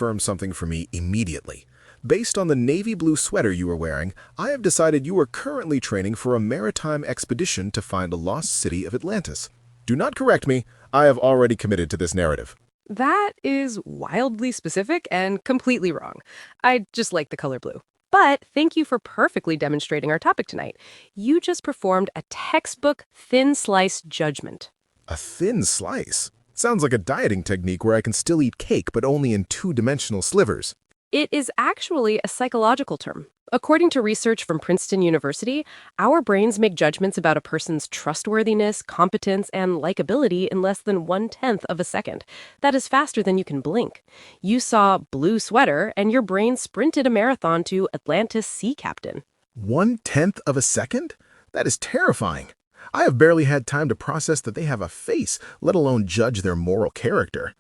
confirm something for me immediately. Based on the navy blue sweater you are wearing, I have decided you are currently training for a maritime expedition to find a lost city of Atlantis. Do not correct me. I have already committed to this narrative. That is wildly specific and completely wrong. I just like the color blue. But thank you for perfectly demonstrating our topic tonight. You just performed a textbook thin slice judgment. A thin slice? Sounds like a dieting technique where I can still eat cake but only in two-dimensional slivers. It is actually a psychological term. According to research from Princeton University, our brains make judgments about a person's trustworthiness, competence, and likability in less than 1/10 of a second. That is faster than you can blink. You saw blue sweater, and your brain sprinted a marathon to Atlantis sea captain. 1/10 of a second? That is terrifying. I have barely had time to process that they have a face, let alone judge their moral character.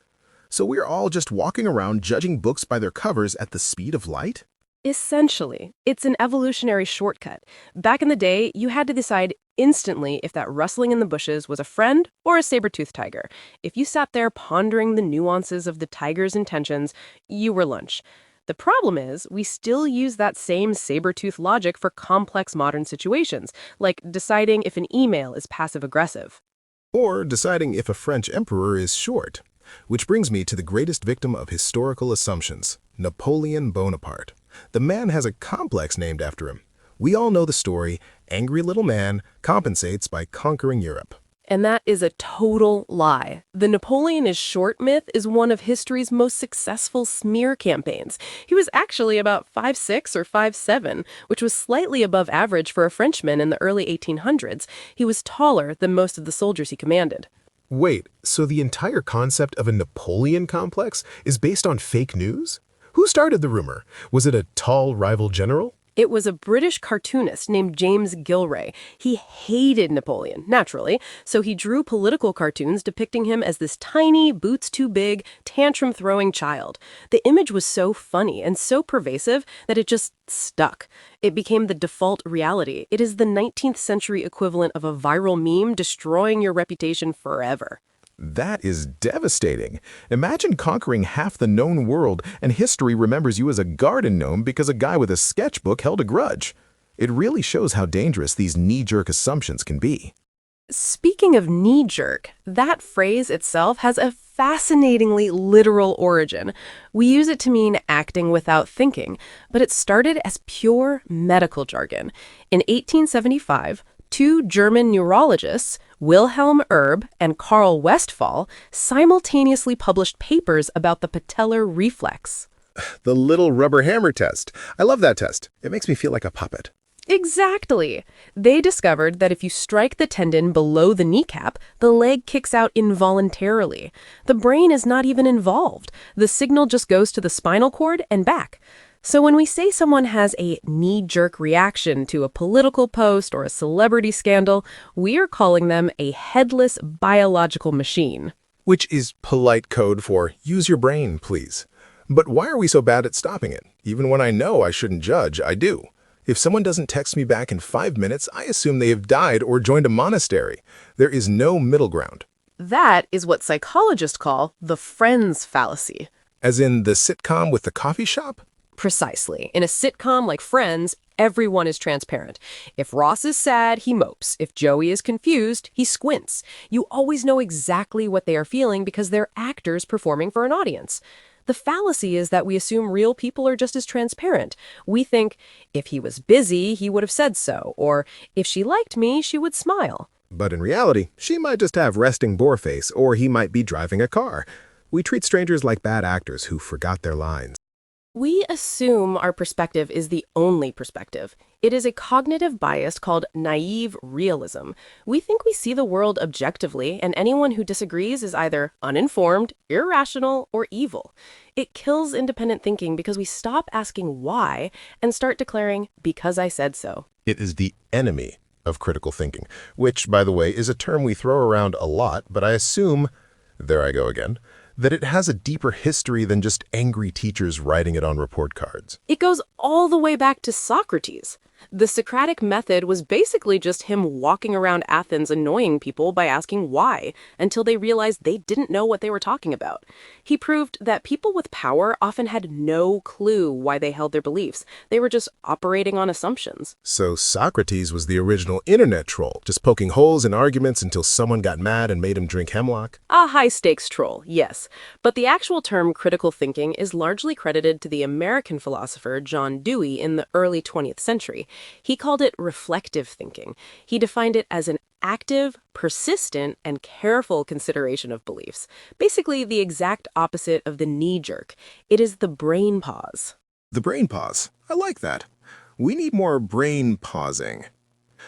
So we're all just walking around judging books by their covers at the speed of light? Essentially, it's an evolutionary shortcut. Back in the day, you had to decide instantly if that rustling in the bushes was a friend or a saber-toothed tiger. If you sat there pondering the nuances of the tiger's intentions, you were lunch. The problem is, we still use that same saber-tooth logic for complex modern situations, like deciding if an email is passive-aggressive. Or deciding if a French emperor is short. Which brings me to the greatest victim of historical assumptions, Napoleon Bonaparte. The man has a complex named after him. We all know the story, angry little man compensates by conquering Europe. And that is a total lie. The Napoleon is short myth is one of history's most successful smear campaigns. He was actually about 5'6" or 5'7", which was slightly above average for a Frenchman in the early 1800s. He was taller than most of the soldiers he commanded. Wait, so the entire concept of a Napoleon complex is based on fake news? Who started the rumor? Was it a tall rival general? It was a British cartoonist named James Gilray. He hated Napoleon, naturally, so he drew political cartoons depicting him as this tiny, boots-too-big, tantrum-throwing child. The image was so funny and so pervasive that it just stuck. It became the default reality. It is the 19th century equivalent of a viral meme destroying your reputation forever. That is devastating. Imagine conquering half the known world and history remembers you as a garden gnome because a guy with a sketchbook held a grudge. It really shows how dangerous these knee-jerk assumptions can be. Speaking of knee-jerk, that phrase itself has a fascinatingly literal origin. We use it to mean acting without thinking, but it started as pure medical jargon. In 1875, two German neurologists, Wilhelm Erb and Carl Westphal, simultaneously published papers about the patellar reflex. The little rubber hammer test. I love that test. It makes me feel like a puppet. Exactly. They discovered that if you strike the tendon below the kneecap, the leg kicks out involuntarily. The brain is not even involved. The signal just goes to the spinal cord and back. So when we say someone has a knee-jerk reaction to a political post or a celebrity scandal, we are calling them a headless biological machine. Which is polite code for use your brain, please. But why are we so bad at stopping it? Even when I know I shouldn't judge, I do. If someone doesn't text me back in 5 minutes, I assume they have died or joined a monastery. There is no middle ground. That is what psychologists call the friends fallacy. As in the sitcom with the coffee shop? Precisely. In a sitcom like Friends, everyone is transparent. If Ross is sad, he mopes. If Joey is confused, he squints. You always know exactly what they are feeling because they're actors performing for an audience. The fallacy is that we assume real people are just as transparent. We think, if he was busy, he would have said so, or if she liked me, she would smile. But in reality, she might just have resting boar face, or he might be driving a car. We treat strangers like bad actors who forgot their lines. We assume our perspective is the only perspective. It is a cognitive bias called naive realism. We think we see the world objectively, and anyone who disagrees is either uninformed, irrational, or evil. It kills independent thinking because we stop asking why and start declaring, because I said so. It is the enemy of critical thinking, which, by the way, is a term we throw around a lot, but I assume, there I go again, that it has a deeper history than just angry teachers writing it on report cards. It goes all the way back to Socrates. The Socratic method was basically just him walking around Athens annoying people by asking why, until they realized they didn't know what they were talking about. He proved that people with power often had no clue why they held their beliefs. They were just operating on assumptions. So Socrates was the original internet troll, just poking holes in arguments until someone got mad and made him drink hemlock? A high-stakes troll, yes. But the actual term critical thinking is largely credited to the American philosopher John Dewey in the early 20th century. He called it reflective thinking. He defined it as an active, persistent, and careful consideration of beliefs. Basically, the exact opposite of the knee-jerk. It is the brain pause. The brain pause. I like that. We need more brain pausing.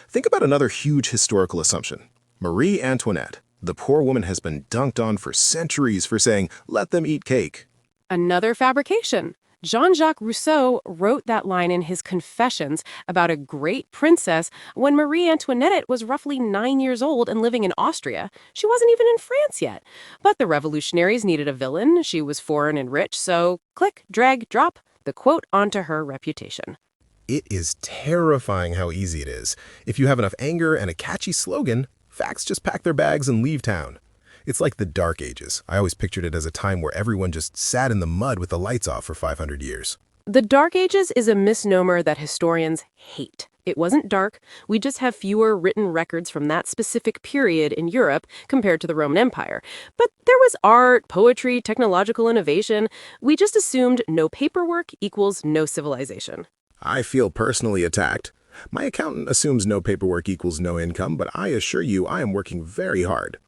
Think about another huge historical assumption. Marie Antoinette. The poor woman has been dunked on for centuries for saying, "Let them eat cake." Another fabrication. Jean-Jacques Rousseau wrote that line in his Confessions about a great princess when Marie Antoinette was roughly 9 years old and living in Austria. She wasn't even in France yet. But the revolutionaries needed a villain. She was foreign and rich, so click, drag, drop the quote onto her reputation. It is terrifying how easy it is. If you have enough anger and a catchy slogan, facts just pack their bags and leave town. It's like the Dark Ages. I always pictured it as a time where everyone just sat in the mud with the lights off for 500 years. The Dark Ages is a misnomer that historians hate. It wasn't dark. We just have fewer written records from that specific period in Europe compared to the Roman Empire. But there was art, poetry, technological innovation. We just assumed no paperwork equals no civilization. I feel personally attacked. My accountant assumes no paperwork equals no income, but I assure you I am working very hard.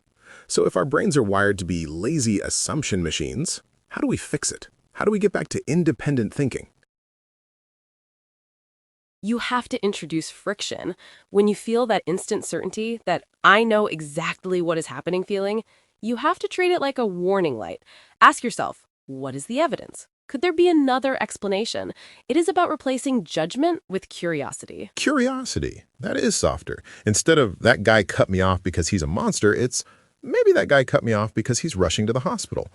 So if our brains are wired to be lazy assumption machines, how do we fix it? How do we get back to independent thinking? You have to introduce friction. When you feel that instant certainty, that I know exactly what is happening feeling, you have to treat it like a warning light. Ask yourself, what is the evidence? Could there be another explanation? It is about replacing judgment with curiosity. Curiosity. That is softer. Instead of that guy cut me off because he's a monster, it's maybe that guy cut me off because he's rushing to the hospital.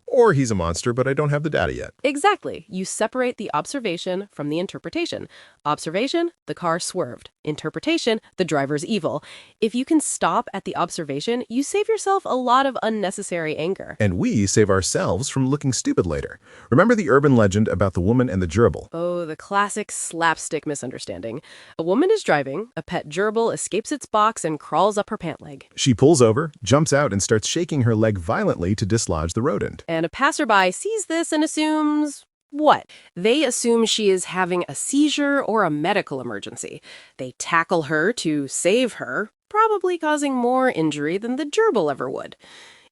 Or he's a monster, but I don't have the data yet. Exactly. You separate the observation from the interpretation. Observation, the car swerved. Interpretation, the driver's evil. If you can stop at the observation, you save yourself a lot of unnecessary anger. And we save ourselves from looking stupid later. Remember the urban legend about the woman and the gerbil? Oh, the classic slapstick misunderstanding. A woman is driving, a pet gerbil escapes its box and crawls up her pant leg. She pulls over, jumps out, and starts shaking her leg violently to dislodge the rodent. And a passerby sees this and assumes... what? They assume she is having a seizure or a medical emergency. They tackle her to save her, probably causing more injury than the gerbil ever would.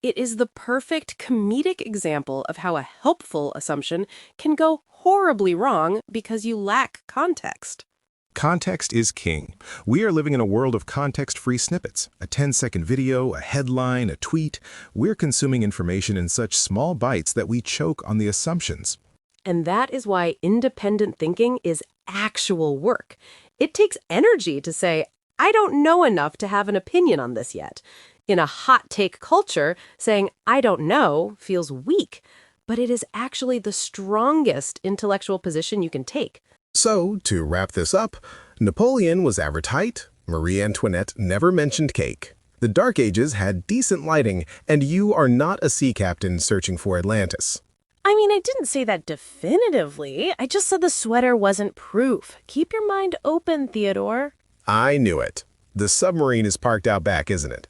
It is the perfect comedic example of how a helpful assumption can go horribly wrong because you lack context. Context is king. We are living in a world of context-free snippets. A 10-second video, a headline, a tweet. We're consuming information in such small bites that we choke on the assumptions. And that is why independent thinking is actual work. It takes energy to say, I don't know enough to have an opinion on this yet. In a hot take culture, saying, I don't know, feels weak. But it is actually the strongest intellectual position you can take. So, to wrap this up, Napoleon was average height, Marie Antoinette never mentioned cake. The Dark Ages had decent lighting, and you are not a sea captain searching for Atlantis. I mean, I didn't say that definitively. I just said the sweater wasn't proof. Keep your mind open, Theodore. I knew it. The submarine is parked out back, isn't it?